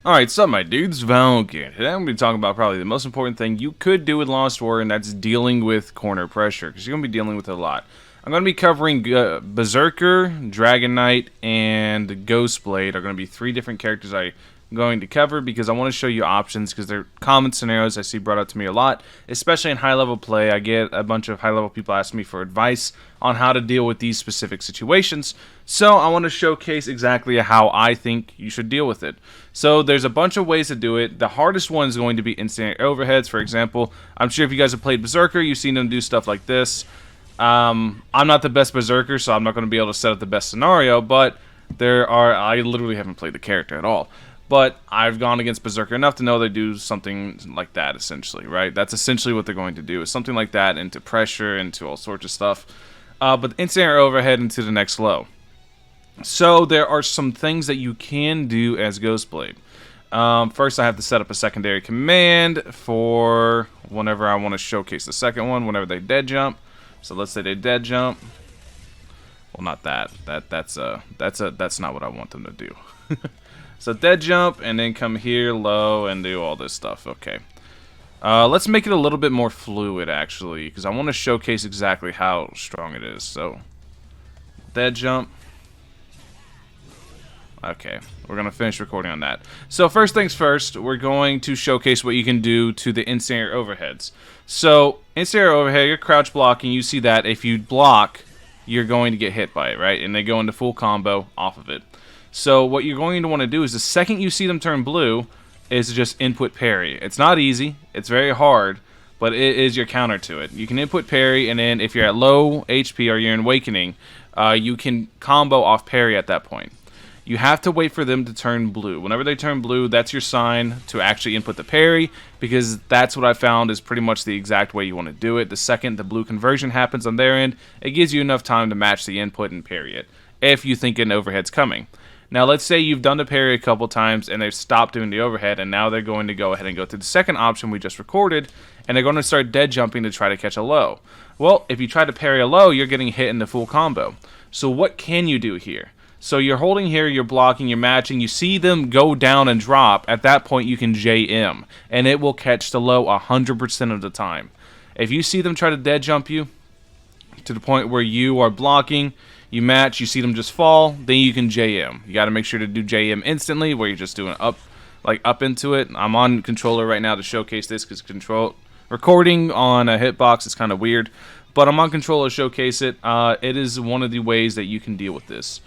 Alright, so my dudes, Valkyrie. Today I'm going to be talking about probably the most important thing you could do with Lost Warrior, and that's dealing with corner pressure, because you're going to be dealing with it a lot. I'm going to be covering Berserker, Dragonite, and Ghostblade are going to be three different characters I'm going to cover, because I want to show you options, because they're common scenarios I see brought up to me a lot, especially in high-level play. I get a bunch of high-level people asking me for advice on how to deal with these specific situations, so I want to showcase exactly how I think you should deal with it. So there's a bunch of ways to do it. The hardest one is going to be instant overheads. For example, I'm sure if you guys have played Berserker, you've seen them do stuff like this. I'm not the best Berserker, so I'm not going to be able to set up the best scenario, but I literally haven't played the character at all. But I've gone against Berserker enough to know they do something like that, essentially, right? That's essentially what they're going to do, is something like that into pressure, into all sorts of stuff. But instant air overhead into the next low. So there are some things that you can do as Ghostblade. First, I have to set up a secondary command for whenever I want to showcase the second one, whenever they dead jump. So let's say they dead jump. Well, not that. That's not what I want them to do. So dead jump, and then come here low and do all this stuff. Okay. Let's make it a little bit more fluid, actually, because I want to showcase exactly how strong it is. So dead jump. Okay, we're going to finish recording on that. So first things first, we're going to showcase what you can do to the instant air overheads. So instant air overhead, you're crouch blocking. You see that if you block, you're going to get hit by it, right? And they go into full combo off of it. So what you're going to want to do is the second you see them turn blue is just input parry. It's not easy. It's very hard, but it is your counter to it. You can input parry, and then if you're at low HP or you're in Awakening, you can combo off parry at that point. You have to wait for them to turn blue. Whenever they turn blue, that's your sign to actually input the parry, because that's what I found is pretty much the exact way you want to do it. The second the blue conversion happens on their end, it gives you enough time to match the input and parry it, if you think an overhead's coming. Now, let's say you've done the parry a couple times and they've stopped doing the overhead, and now they're going to go ahead and go to the second option we just recorded, and they're going to start dead jumping to try to catch a low. Well, if you try to parry a low, you're getting hit in the full combo. So what can you do here? So you're holding here, you're blocking, you're matching, you see them go down and drop. At that point, you can JM, and it will catch the low 100% of the time. If you see them try to dead jump you to the point where you are blocking, you match, you see them just fall, then you can JM. You got to make sure to do JM instantly, where you're just doing up into it. I'm on controller right now to showcase this, because recording on a hitbox is kind of weird, but I'm on controller to showcase it. It is one of the ways that you can deal with this.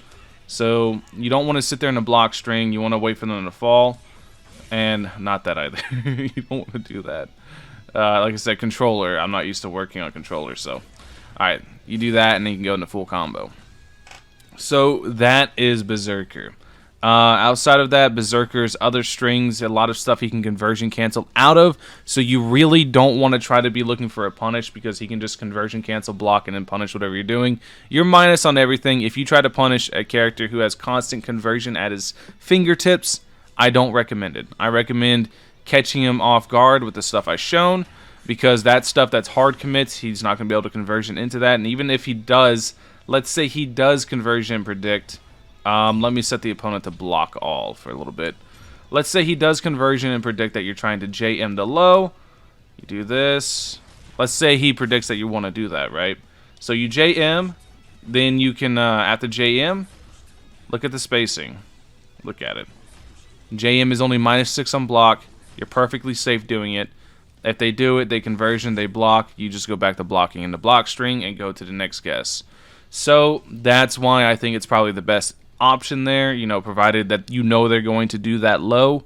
So you don't want to sit there in a block string. You want to wait for them to fall, and not that either. You don't want to do that. Like I said, controller. I'm not used to working on controller, so all right, you do that, and then you can go into full combo. So that is Berserker. Outside of that, Berserker's other strings, a lot of stuff he can conversion cancel out of, so you really don't want to try to be looking for a punish, because he can just conversion cancel, block, and then punish whatever you're doing. You're minus on everything. If you try to punish a character who has constant conversion at his fingertips, I don't recommend it. I recommend catching him off guard with the stuff I've shown, because that stuff that's hard commits, he's not going to be able to conversion into that. And even if he does, let's say he does conversion and predict, let me set the opponent to block all for a little bit. Let's say he does conversion and predict that you're trying to JM the low. You do this. Let's say he predicts that you want to do that, right? So you JM, then you can, after JM, look at the spacing. Look at it. JM is only -6 on block. You're perfectly safe doing it. If they do it, they conversion, they block, you just go back to blocking in the block string and go to the next guess. So that's why I think it's probably the best option there, you know, provided that you know they're going to do that low.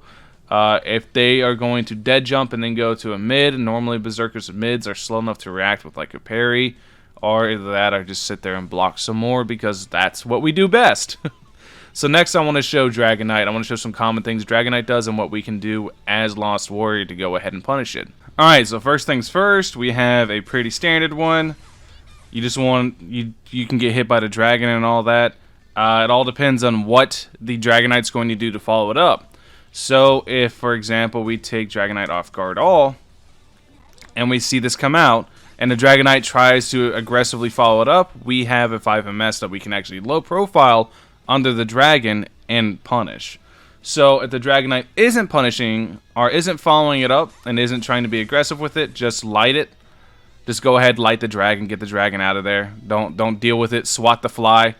If they are going to dead jump and then go to a mid, normally Berserker's mids are slow enough to react with like a parry, or either that or just sit there and block some more, because that's what we do best. So next I want to show Dragonite. I want to show some common things Dragonite does and what we can do as Lost Warrior to go ahead and punish it. Alright, so first things first, we have a pretty standard one. You just want, you can get hit by the dragon and all that. It all depends on what the Dragonite's going to do to follow it up. So if, for example, we take Dragonite off guard all, and we see this come out, and the Dragonite tries to aggressively follow it up, we have a 5MS that we can actually low profile under the dragon and punish. So if the Dragonite isn't punishing or isn't following it up and isn't trying to be aggressive with it, just light it. Just go ahead, light the dragon, get the dragon out of there. Don't deal with it. Swat the fly.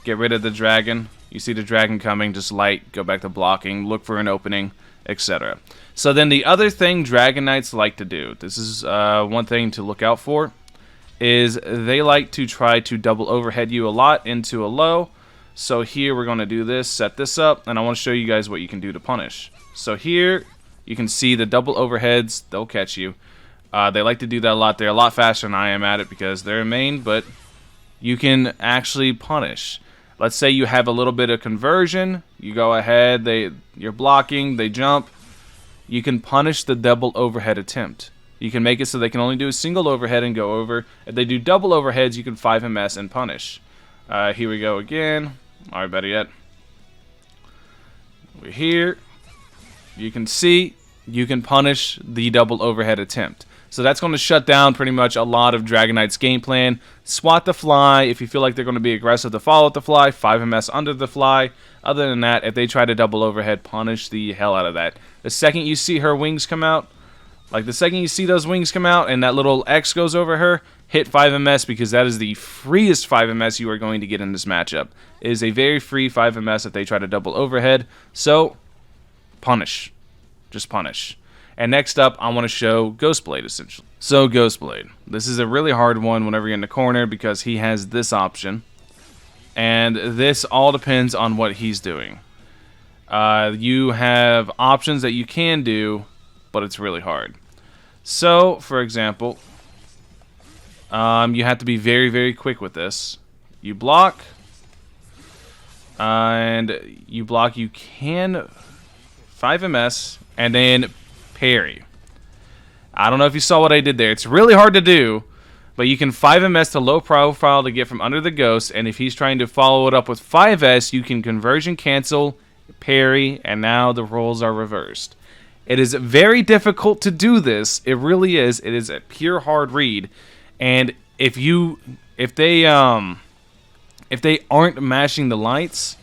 Get rid of the dragon. You see the dragon coming, just light, go back to blocking, look for an opening, etc. So then the other thing Dragonites like to do, this is one thing to look out for, is they like to try to double overhead you a lot into a low. So here we're going to do this, set this up, and I want to show you guys what you can do to punish. So here you can see the double overheads, they'll catch you. They like to do that a lot. They're a lot faster than I am at it because they're a main, but you can actually punish. Let's say you have a little bit of conversion. You go ahead, you're blocking, they jump. You can punish the double overhead attempt. You can make it so they can only do a single overhead and go over. If they do double overheads, you can 5MS and punish. Here we go again. Alright, better yet. We're here. You can see you can punish the double overhead attempt. So that's going to shut down pretty much a lot of Dragonite's game plan. Swat the fly. If you feel like they're going to be aggressive to follow the fly, 5MS under the fly. Other than that, if they try to double overhead, punish the hell out of that. The second you see her wings come out, like the second you see those wings come out and that little X goes over her, hit 5MS because that is the freest 5MS you are going to get in this matchup. It is a very free 5MS if they try to double overhead. So, punish. Just punish. And next up, I want to show Ghostblade, essentially. So, Ghostblade. This is a really hard one whenever you're in the corner because he has this option. And this all depends on what he's doing. You have options that you can do, but it's really hard. So, for example, you have to be very, very quick with this. You block. And you block, you can 5MS, and then parry. I don't know if you saw what I did there. It's really hard to do, but you can 5MS to low profile to get from under the ghost, and if he's trying to follow it up with 5S, you can conversion cancel, parry, and now the roles are reversed. It is very difficult to do this. It really is. It is a pure hard read, and if they aren't mashing the lights,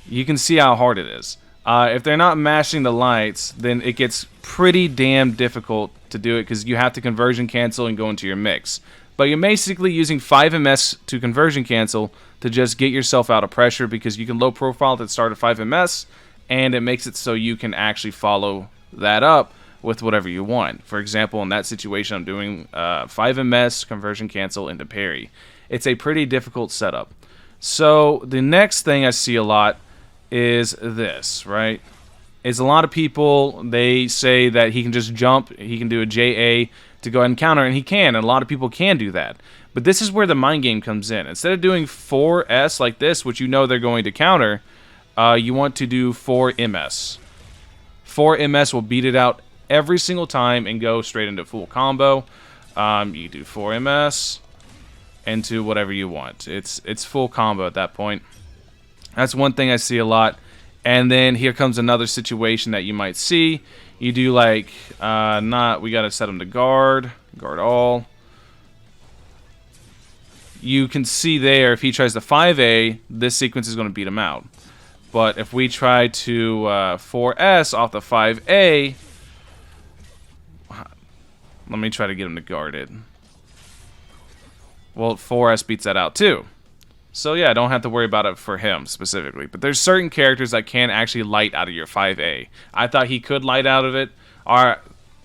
you can see how hard it is. If they're not mashing the lights, then it gets pretty damn difficult to do it because you have to conversion cancel and go into your mix. But you're basically using 5MS to conversion cancel to just get yourself out of pressure because you can low profile at the start of 5MS, and it makes it so you can actually follow that up with whatever you want. For example, in that situation, I'm doing 5MS, conversion cancel, into parry. It's a pretty difficult setup. So the next thing I see a lot is this, right? Is a lot of people, they say that he can just jump, he can do a JA to go ahead and counter, and he can, and a lot of people can do that. But this is where the mind game comes in. Instead of doing 4S like this, which you know they're going to counter, you want to do 4MS. 4MS will beat it out every single time and go straight into full combo. You do 4MS into whatever you want. It's full combo at that point. That's one thing I see a lot. And then here comes another situation that you might see. You do like, we got to set him to guard all. You can see there, if he tries to 5A, this sequence is going to beat him out. But if we try to 4S off the 5A, let me try to get him to guard it. Well, 4S beats that out too. So yeah, don't have to worry about it for him specifically. But there's certain characters that can actually light out of your 5A. I thought he could light out of it.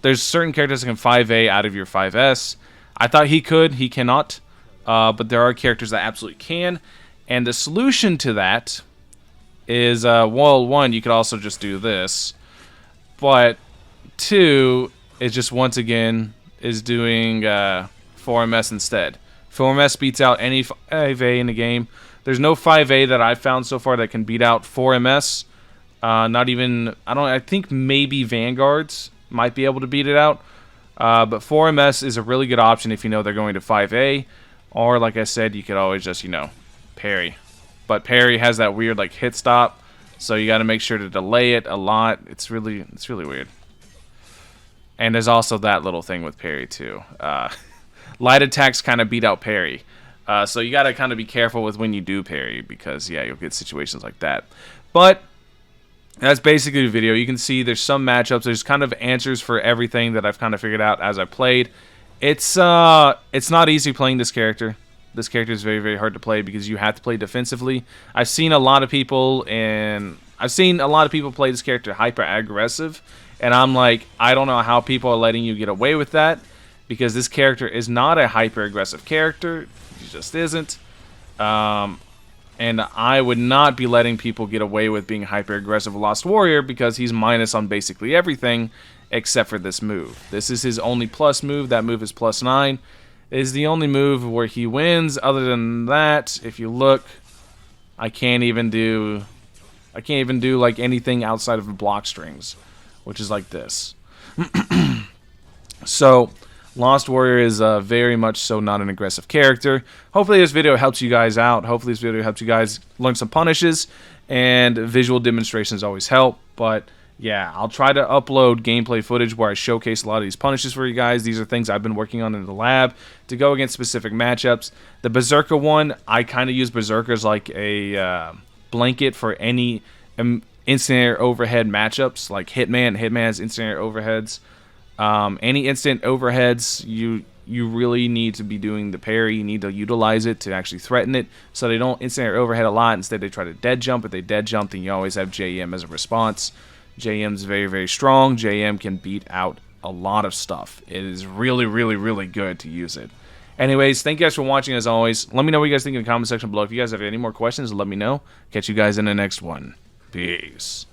There's certain characters that can 5A out of your 5S. I thought he could. He cannot. But there are characters that absolutely can. And the solution to that is, well, one, you could also just do this. But two, is just once again is doing 4MS instead. 4MS beats out any 5A in the game. There's no 5A that I've found so far that can beat out 4MS. Not even, I think maybe Vanguards might be able to beat it out. But 4MS is a really good option if you know they're going to 5A. Or, like I said, you could always just, parry. But parry has that weird, hit stop. So you got to make sure to delay it a lot. It's really weird. And there's also that little thing with parry, too. Light attacks kind of beat out parry. So you got to kind of be careful with when you do parry because, yeah, you'll get situations like that. But That's basically the video. You can see there's some matchups. There's kind of answers for everything that I've kind of figured out as I played. It's not easy playing this character. This character is very, very hard to play because you have to play defensively. I've seen a lot of people play this character hyper aggressive, and I'm like, I don't know how people are letting you get away with that, because this character is not a hyper aggressive character. He just isn't. And I would not be letting people get away with being hyper aggressive Lost Warrior, because he's minus on basically everything except for this move. This is his only plus move. That move is +9. It is the only move where he wins. Other than that, if you look, I can't even do like anything outside of the block strings, which is like this. So Lost Warrior is very much so not an aggressive character. Hopefully this video helps you guys out. Hopefully this video helps you guys learn some punishes, and visual demonstrations always help. But yeah, I'll try to upload gameplay footage where I showcase a lot of these punishes for you guys. These are things I've been working on in the lab to go against specific matchups. The berserker one, I kind of use berserkers like a blanket for any instant air overhead matchups, like Hitman. Hitman's instant air overheads. Any instant overheads, you really need to be doing the parry. You need to utilize it to actually threaten it, so they don't instant air overhead a lot. Instead, they try to dead jump. If they dead jump, then you always have JM as a response. JM's very, very strong. JM can beat out a lot of stuff. It is really, really, really good to use it. Anyways, thank you guys for watching as always. Let me know what you guys think in the comment section below. If you guys have any more questions, let me know. Catch you guys in the next one. Peace.